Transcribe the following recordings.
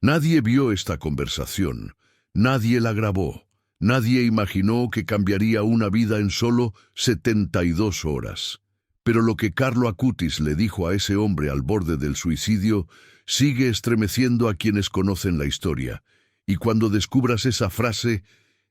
Nadie vio esta conversación, nadie la grabó, nadie imaginó que cambiaría una vida en solo 72 horas. Pero lo que Carlo Acutis le dijo a ese hombre al borde del suicidio sigue estremeciendo a quienes conocen la historia, y cuando descubras esa frase,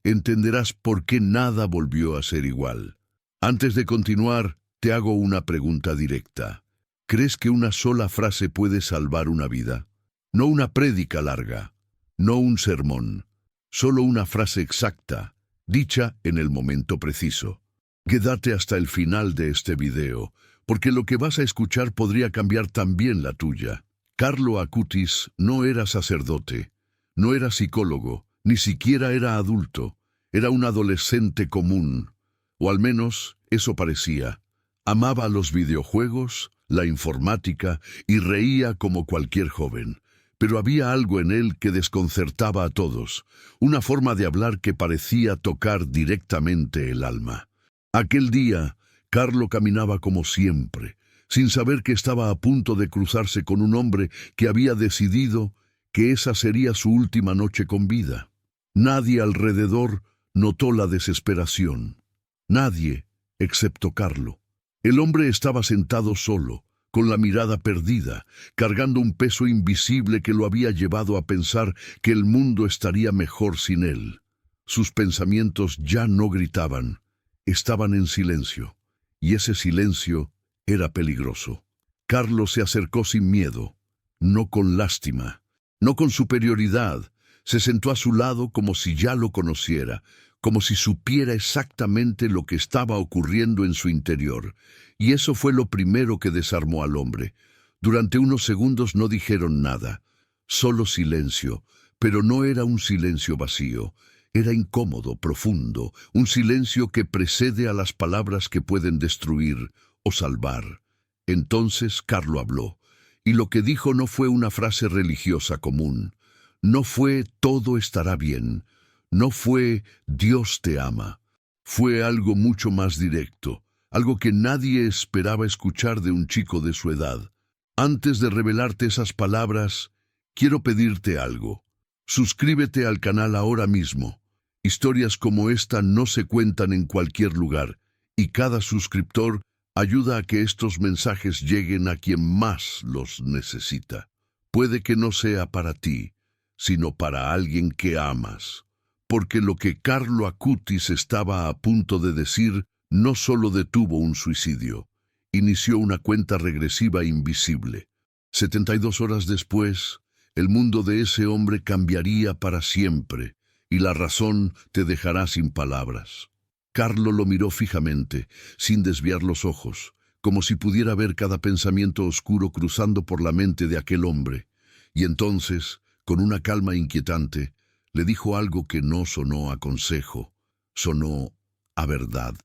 entenderás por qué nada volvió a ser igual. Antes de continuar, te hago una pregunta directa. ¿Crees que una sola frase puede salvar una vida? No una prédica larga, no un sermón, solo una frase exacta, dicha en el momento preciso. Quédate hasta el final de este video, porque lo que vas a escuchar podría cambiar también la tuya. Carlo Acutis no era sacerdote, no era psicólogo, ni siquiera era adulto. Era un adolescente común, o al menos eso parecía. Amaba los videojuegos, la informática y reía como cualquier joven. Pero había algo en él que desconcertaba a todos, una forma de hablar que parecía tocar directamente el alma. Aquel día, Carlo caminaba como siempre, sin saber que estaba a punto de cruzarse con un hombre que había decidido que esa sería su última noche con vida. Nadie alrededor notó la desesperación. Nadie, excepto Carlo. El hombre estaba sentado solo, con la mirada perdida, cargando un peso invisible que lo había llevado a pensar que el mundo estaría mejor sin él. Sus pensamientos ya no gritaban, estaban en silencio, y ese silencio era peligroso. Carlo se acercó sin miedo, no con lástima, no con superioridad. Se sentó a su lado como si ya lo conociera, como si supiera exactamente lo que estaba ocurriendo en su interior. Y eso fue lo primero que desarmó al hombre. Durante unos segundos no dijeron nada, solo silencio, pero no era un silencio vacío. Era incómodo, profundo, un silencio que precede a las palabras que pueden destruir o salvar. Entonces Carlo habló, y lo que dijo no fue una frase religiosa común. No fue «todo estará bien», no fue «Dios te ama». Fue algo mucho más directo, algo que nadie esperaba escuchar de un chico de su edad. Antes de revelarte esas palabras, quiero pedirte algo. Suscríbete al canal ahora mismo. Historias como esta no se cuentan en cualquier lugar, y cada suscriptor ayuda a que estos mensajes lleguen a quien más los necesita. Puede que no sea para ti, sino para alguien que amas. Porque lo que Carlo Acutis estaba a punto de decir no solo detuvo un suicidio, inició una cuenta regresiva invisible. 72 horas después, el mundo de ese hombre cambiaría para siempre, y la razón te dejará sin palabras. Carlo lo miró fijamente, sin desviar los ojos, como si pudiera ver cada pensamiento oscuro cruzando por la mente de aquel hombre, y entonces, con una calma inquietante, le dijo algo que no sonó a consejo, sonó a verdad.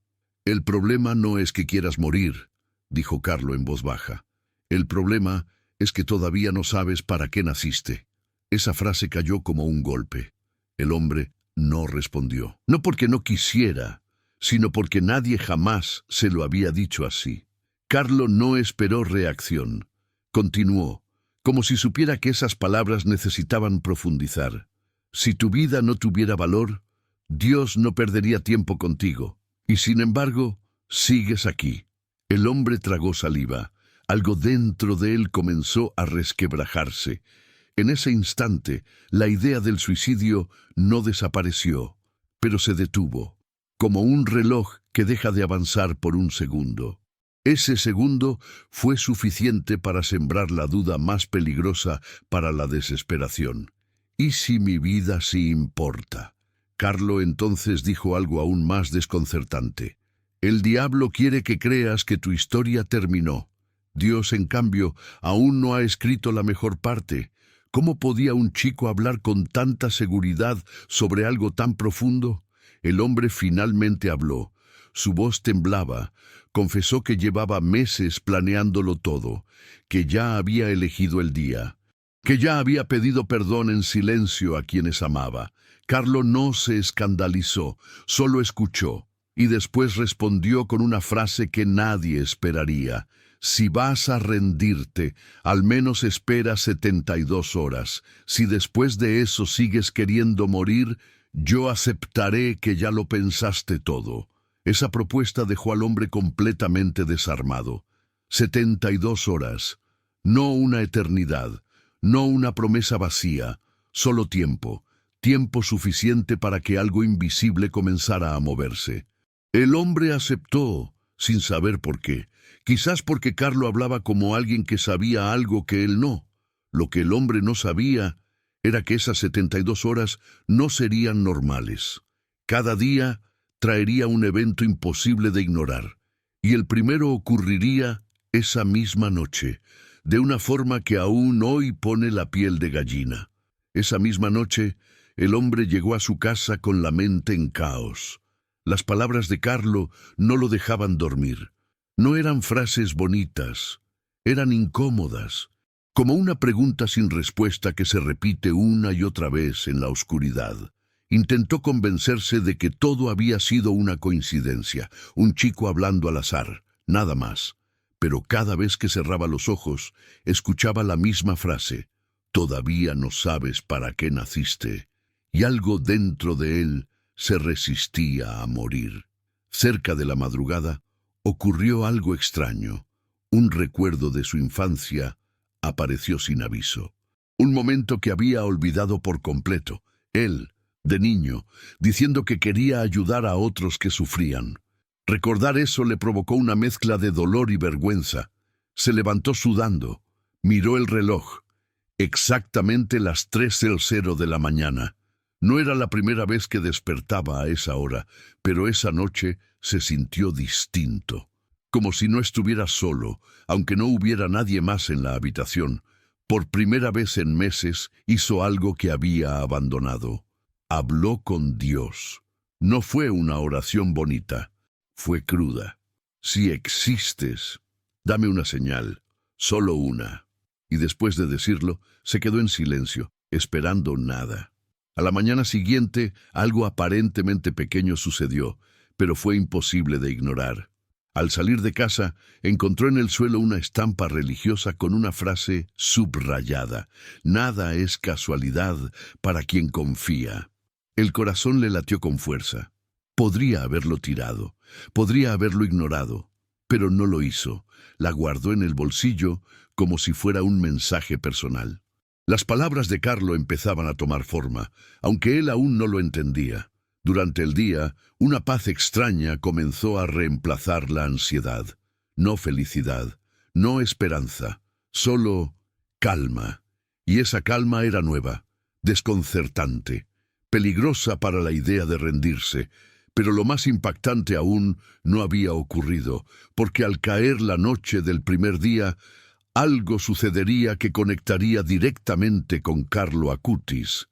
«El problema no es que quieras morir», dijo Carlo en voz baja. «El problema es que todavía no sabes para qué naciste». Esa frase cayó como un golpe. El hombre no respondió. No porque no quisiera, sino porque nadie jamás se lo había dicho así. Carlo no esperó reacción. Continuó, como si supiera que esas palabras necesitaban profundizar. «Si tu vida no tuviera valor, Dios no perdería tiempo contigo. Y sin embargo, sigues aquí». El hombre tragó saliva. Algo dentro de él comenzó a resquebrajarse. En ese instante, la idea del suicidio no desapareció, pero se detuvo, como un reloj que deja de avanzar por un segundo. Ese segundo fue suficiente para sembrar la duda más peligrosa para la desesperación. «¿Y si mi vida sí importa?». Carlo entonces dijo algo aún más desconcertante. «El diablo quiere que creas que tu historia terminó. Dios, en cambio, aún no ha escrito la mejor parte. ¿Cómo podía un chico hablar con tanta seguridad sobre algo tan profundo?». El hombre finalmente habló. Su voz temblaba. Confesó que llevaba meses planeándolo todo, que ya había elegido el día, que ya había pedido perdón en silencio a quienes amaba. Carlo no se escandalizó, solo escuchó, y después respondió con una frase que nadie esperaría. Si vas a rendirte, al menos espera 72 horas. Si después de eso sigues queriendo morir, yo aceptaré que ya lo pensaste todo. Esa propuesta dejó al hombre completamente desarmado. 72 horas. No una eternidad, no una promesa vacía, solo tiempo. Tiempo suficiente para que algo invisible comenzara a moverse. El hombre aceptó, sin saber por qué. Quizás porque Carlo hablaba como alguien que sabía algo que él no. Lo que el hombre no sabía era que esas 72 horas no serían normales. Cada día traería un evento imposible de ignorar, y el primero ocurriría esa misma noche, de una forma que aún hoy pone la piel de gallina. Esa misma noche, el hombre llegó a su casa con la mente en caos. Las palabras de Carlo no lo dejaban dormir. No eran frases bonitas, eran incómodas, como una pregunta sin respuesta que se repite una y otra vez en la oscuridad. Intentó convencerse de que todo había sido una coincidencia, un chico hablando al azar, nada más. Pero cada vez que cerraba los ojos, escuchaba la misma frase: «Todavía no sabes para qué naciste». Y algo dentro de él se resistía a morir. Cerca de la madrugada, ocurrió algo extraño. Un recuerdo de su infancia apareció sin aviso. Un momento que había olvidado por completo. Él, de niño, diciendo que quería ayudar a otros que sufrían. Recordar eso le provocó una mezcla de dolor y vergüenza. Se levantó sudando. Miró el reloj. Exactamente las 3:00 de la mañana. No era la primera vez que despertaba a esa hora, pero esa noche se sintió distinto. Como si no estuviera solo, aunque no hubiera nadie más en la habitación. Por primera vez en meses hizo algo que había abandonado. Habló con Dios. No fue una oración bonita, fue cruda. Si existes, dame una señal, solo una. Y después de decirlo, se quedó en silencio, esperando nada. A la mañana siguiente, algo aparentemente pequeño sucedió, pero fue imposible de ignorar. Al salir de casa, encontró en el suelo una estampa religiosa con una frase subrayada: «Nada es casualidad para quien confía». El corazón le latió con fuerza. Podría haberlo tirado, podría haberlo ignorado, pero no lo hizo. La guardó en el bolsillo como si fuera un mensaje personal. Las palabras de Carlo empezaban a tomar forma, aunque él aún no lo entendía. Durante el día, una paz extraña comenzó a reemplazar la ansiedad. No felicidad, no esperanza, solo calma. Y esa calma era nueva, desconcertante, peligrosa para la idea de rendirse. Pero lo más impactante aún no había ocurrido, porque al caer la noche del primer día, algo sucedería que conectaría directamente con Carlo Acutis,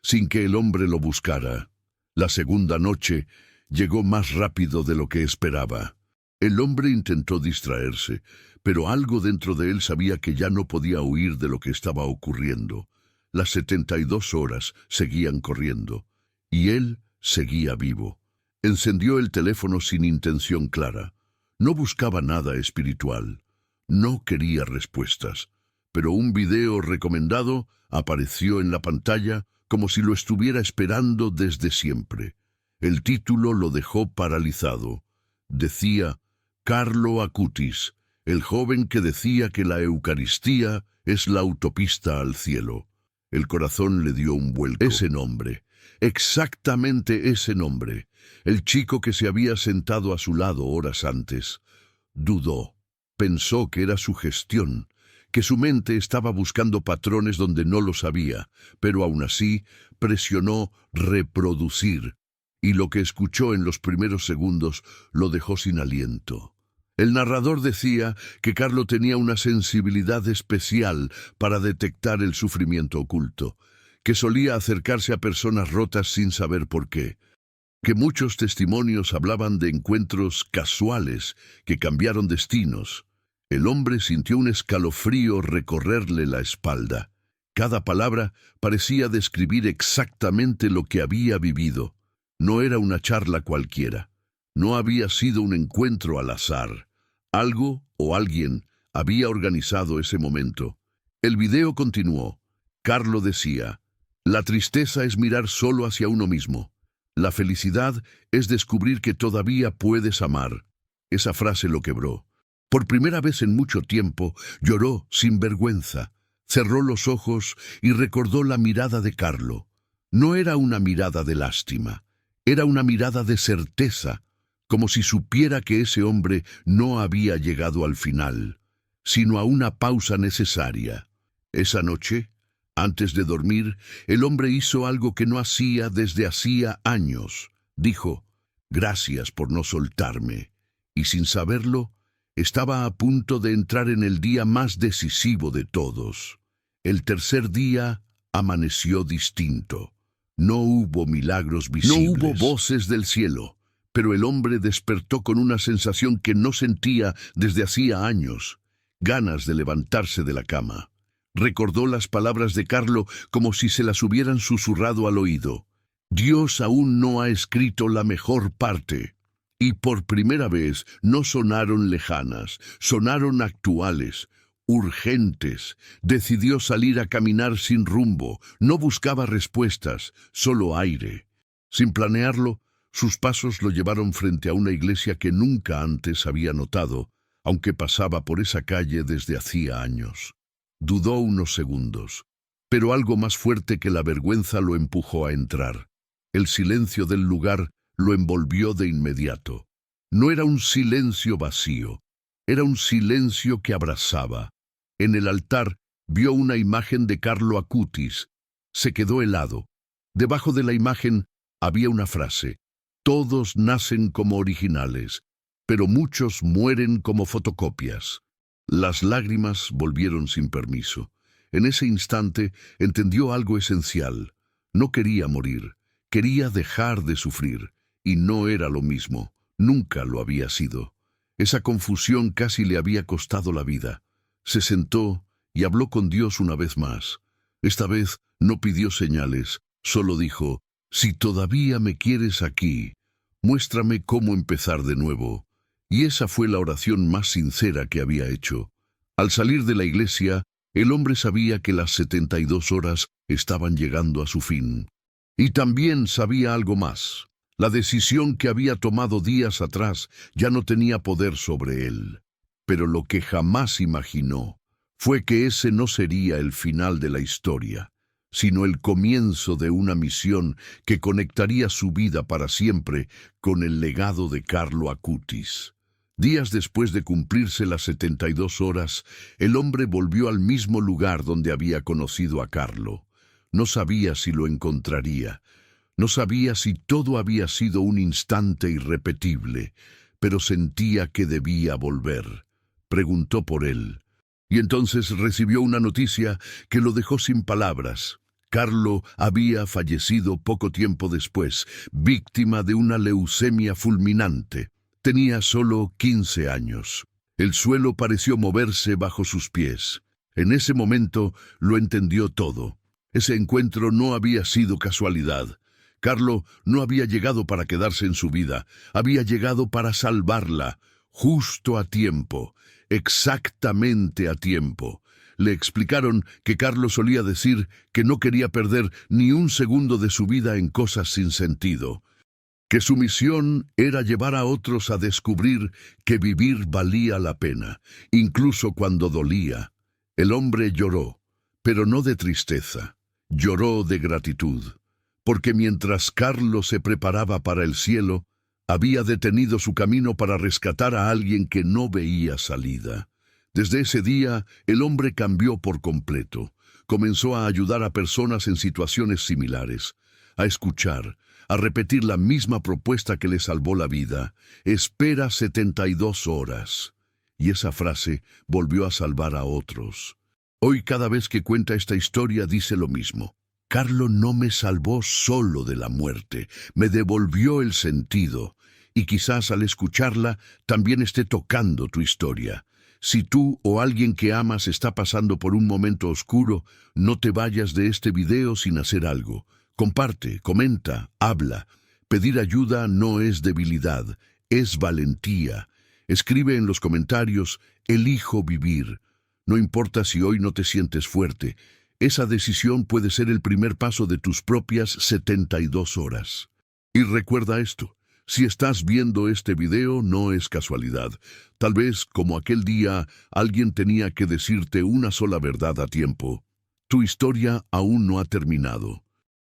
sin que el hombre lo buscara. La segunda noche llegó más rápido de lo que esperaba. El hombre intentó distraerse, pero algo dentro de él sabía que ya no podía huir de lo que estaba ocurriendo. Las 72 horas seguían corriendo, y él seguía vivo. Encendió el teléfono sin intención clara. No buscaba nada espiritual. No quería respuestas, pero un video recomendado apareció en la pantalla como si lo estuviera esperando desde siempre. El título lo dejó paralizado. Decía: Carlo Acutis, el joven que decía que la Eucaristía es la autopista al cielo. El corazón le dio un vuelco. Ese nombre, exactamente ese nombre, el chico que se había sentado a su lado horas antes. Dudó. Pensó que era su gestión, que su mente estaba buscando patrones donde no los había, pero aún así presionó reproducir, y lo que escuchó en los primeros segundos lo dejó sin aliento. El narrador decía que Carlo tenía una sensibilidad especial para detectar el sufrimiento oculto, que solía acercarse a personas rotas sin saber por qué, que muchos testimonios hablaban de encuentros casuales que cambiaron destinos. El hombre sintió un escalofrío recorrerle la espalda. Cada palabra parecía describir exactamente lo que había vivido. No era una charla cualquiera. No había sido un encuentro al azar. Algo o alguien había organizado ese momento. El video continuó. Carlo decía: la tristeza es mirar solo hacia uno mismo. La felicidad es descubrir que todavía puedes amar. Esa frase lo quebró. Por primera vez en mucho tiempo, lloró sin vergüenza. Cerró los ojos y recordó la mirada de Carlo. No era una mirada de lástima, era una mirada de certeza, como si supiera que ese hombre no había llegado al final, sino a una pausa necesaria. Esa noche, antes de dormir, el hombre hizo algo que no hacía desde hacía años. Dijo: gracias por no soltarme. Y sin saberlo, estaba a punto de entrar en el día más decisivo de todos. El tercer día amaneció distinto. No hubo milagros visibles. No hubo voces del cielo, pero el hombre despertó con una sensación que no sentía desde hacía años: ganas de levantarse de la cama. Recordó las palabras de Carlo como si se las hubieran susurrado al oído. Dios aún no ha escrito la mejor parte. Y por primera vez no sonaron lejanas, sonaron actuales, urgentes. Decidió salir a caminar sin rumbo, no buscaba respuestas, solo aire. Sin planearlo, sus pasos lo llevaron frente a una iglesia que nunca antes había notado, aunque pasaba por esa calle desde hacía años. Dudó unos segundos, pero algo más fuerte que la vergüenza lo empujó a entrar. El silencio del lugar lo envolvió de inmediato. No era un silencio vacío, era un silencio que abrazaba. En el altar vio una imagen de Carlo Acutis. Se quedó helado. Debajo de la imagen había una frase: todos nacen como originales, pero muchos mueren como fotocopias. Las lágrimas volvieron sin permiso. En ese instante entendió algo esencial. No quería morir, quería dejar de sufrir. Y no era lo mismo, nunca lo había sido. Esa confusión casi le había costado la vida. Se sentó y habló con Dios una vez más. Esta vez no pidió señales, solo dijo: si todavía me quieres aquí, muéstrame cómo empezar de nuevo. Y esa fue la oración más sincera que había hecho. Al salir de la iglesia, el hombre sabía que las 72 horas estaban llegando a su fin. Y también sabía algo más. La decisión que había tomado días atrás ya no tenía poder sobre él. Pero lo que jamás imaginó fue que ese no sería el final de la historia, sino el comienzo de una misión que conectaría su vida para siempre con el legado de Carlo Acutis. Días después de cumplirse las 72 horas, el hombre volvió al mismo lugar donde había conocido a Carlo. No sabía si lo encontraría. No sabía si todo había sido un instante irrepetible, pero sentía que debía volver. Preguntó por él. Y entonces recibió una noticia que lo dejó sin palabras. Carlo había fallecido poco tiempo después, víctima de una leucemia fulminante. Tenía solo 15 años. El suelo pareció moverse bajo sus pies. En ese momento lo entendió todo. Ese encuentro no había sido casualidad. Carlo no había llegado para quedarse en su vida, había llegado para salvarla, justo a tiempo, exactamente a tiempo. Le explicaron que Carlo solía decir que no quería perder ni un segundo de su vida en cosas sin sentido, que su misión era llevar a otros a descubrir que vivir valía la pena, incluso cuando dolía. El hombre lloró, pero no de tristeza, lloró de gratitud. Porque mientras Carlo se preparaba para el cielo, había detenido su camino para rescatar a alguien que no veía salida. Desde ese día, el hombre cambió por completo. Comenzó a ayudar a personas en situaciones similares, a escuchar, a repetir la misma propuesta que le salvó la vida: espera 72 horas. Y esa frase volvió a salvar a otros. Hoy, cada vez que cuenta esta historia, dice lo mismo. Carlo no me salvó solo de la muerte, me devolvió el sentido. Y quizás al escucharla también esté tocando tu historia. Si tú o alguien que amas está pasando por un momento oscuro, no te vayas de este video sin hacer algo. Comparte, comenta, habla. Pedir ayuda no es debilidad, es valentía. Escribe en los comentarios, elijo vivir. No importa si hoy no te sientes fuerte, esa decisión puede ser el primer paso de tus propias 72 horas. Y recuerda esto, si estás viendo este video no es casualidad. Tal vez, como aquel día, alguien tenía que decirte una sola verdad a tiempo. Tu historia aún no ha terminado.